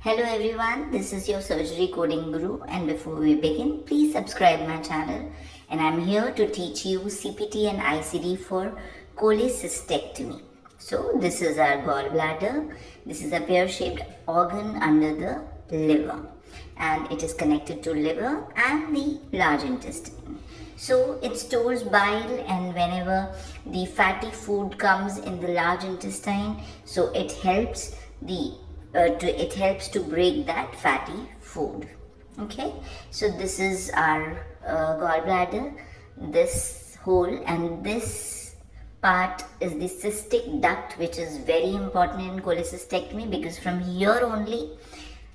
Hello everyone, this is your surgery coding guru, and before we begin, please subscribe my channel, and I'm here to teach you CPT and ICD for cholecystectomy. So this is our gallbladder. This is a pear-shaped organ under the liver, and it is connected to liver and the large intestine. So it stores bile, and whenever the fatty food comes in the large intestine, so it helps to break that fatty food. Okay, so this is our gallbladder, this hole, and this part is the cystic duct, which is very important in cholecystectomy because from here only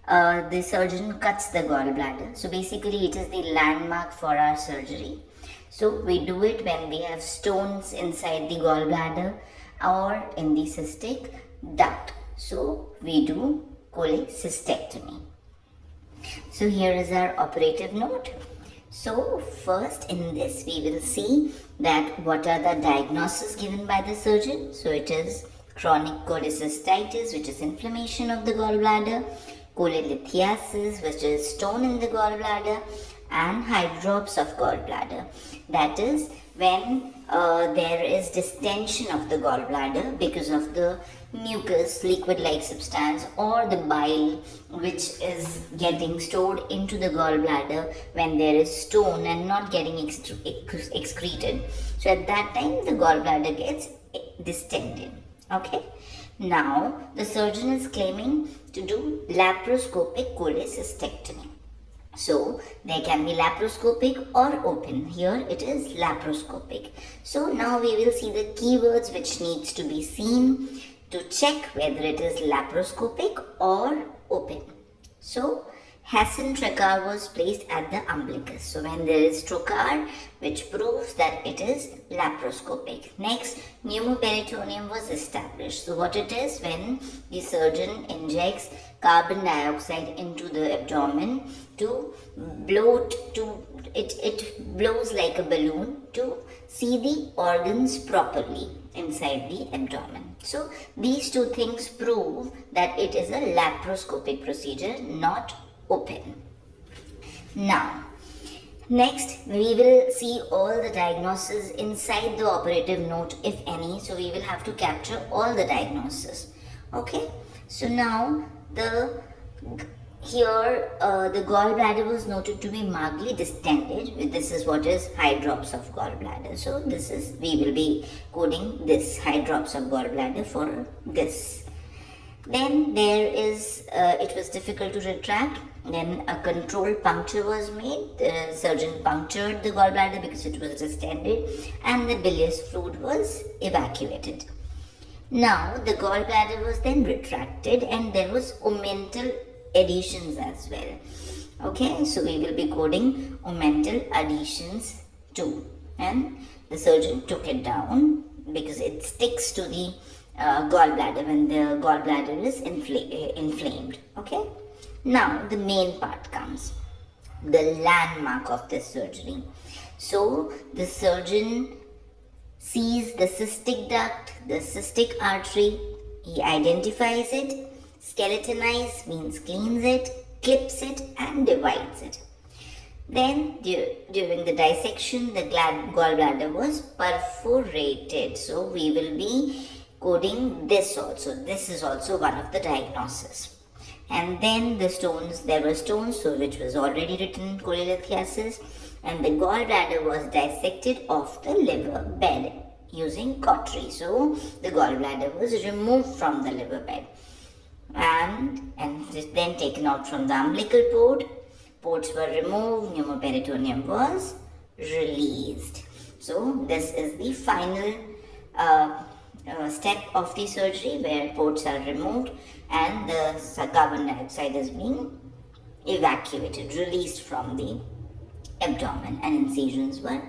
the surgeon cuts the gallbladder. So basically it is the landmark for our surgery. So we do it when we have stones inside the gallbladder or in the cystic duct. So we do cholecystectomy. So here is our operative note. So first in this we will see that what are the diagnoses given by the surgeon. So it is chronic cholecystitis, which is inflammation of the gallbladder, cholelithiasis, which is stone in the gallbladder, and hydrops of gallbladder. That is when there is distension of the gallbladder because of the mucus, liquid-like substance, or the bile which is getting stored into the gallbladder when there is stone and not getting excreted. So at that time the gallbladder gets distended. Okay. Now the surgeon is claiming to do laparoscopic cholecystectomy. So they can be laparoscopic or open. Here it is laparoscopic. So now we will see the keywords which needs to be seen to check whether it is laparoscopic or open. So Hassan trocar was placed at the umbilicus. So when there is trocar, which proves that it is laparoscopic. Next, pneumoperitoneum was established. So what it is, when the surgeon injects carbon dioxide into the abdomen to blow it blows like a balloon to see the organs properly inside the abdomen. So these two things prove that it is a laparoscopic procedure, not open. Now, next we will see all the diagnoses inside the operative note, if any. So we will have to capture all the diagnoses. Okay. So now the gallbladder was noted to be markedly distended. This is what is hydrops of gallbladder. So this is, we will be coding this hydrops of gallbladder for this. Then there is, it was difficult to retract. Then a controlled puncture was made. The surgeon punctured the gallbladder because it was distended, and the bilious fluid was evacuated. Now the gallbladder was then retracted, and there was omental adhesions as well. Okay, so we will be coding omental adhesions too, and the surgeon took it down because it sticks to the gallbladder when the gallbladder is inflamed. Okay, now the main part comes, the landmark of this surgery. So the surgeon sees the cystic duct, the cystic artery, he identifies it, skeletonizes means cleans it, clips it, and divides it. Then during the dissection, the gallbladder was perforated. So we will be coding this also. This is also one of the diagnoses. And then the stones, there were stones, so which was already written in cholelithiasis, and the gallbladder was dissected off the liver bed using cautery. So the gallbladder was removed from the liver bed and then taken out from the umbilical port. Ports were removed, pneumoperitoneum was released. So this is the final step of the surgery, where ports are removed and the carbon dioxide is being evacuated, released from the abdomen, and incisions were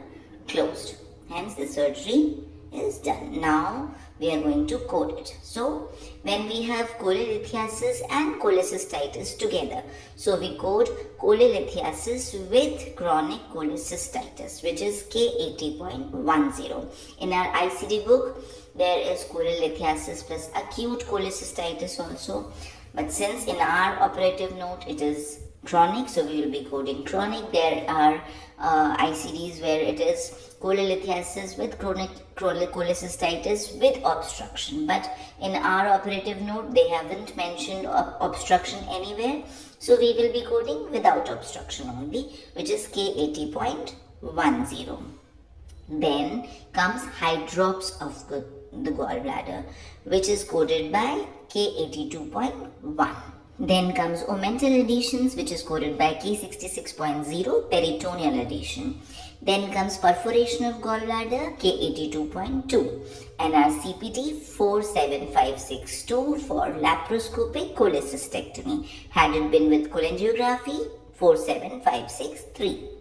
closed. Hence the surgery is done. Now we are going to code it. So when we have cholelithiasis and cholecystitis together, so we code cholelithiasis with chronic cholecystitis, which is K80.10. In our ICD book, there is cholelithiasis plus acute cholecystitis also. But since in our operative note it is chronic, so we will be coding chronic. There are ICDs where it is cholelithiasis with chronic cholecystitis with obstruction, but in our operative note they haven't mentioned obstruction anywhere, so we will be coding without obstruction only, which is K80.10. Then comes hydrops of the gallbladder, which is coded by K82.1. Then comes omental adhesions, which is coded by K66.0, peritoneal adhesion. Then comes perforation of gallbladder, K82.2, and our CPT 47562 for laparoscopic cholecystectomy. Had it been with cholangiography, 47563.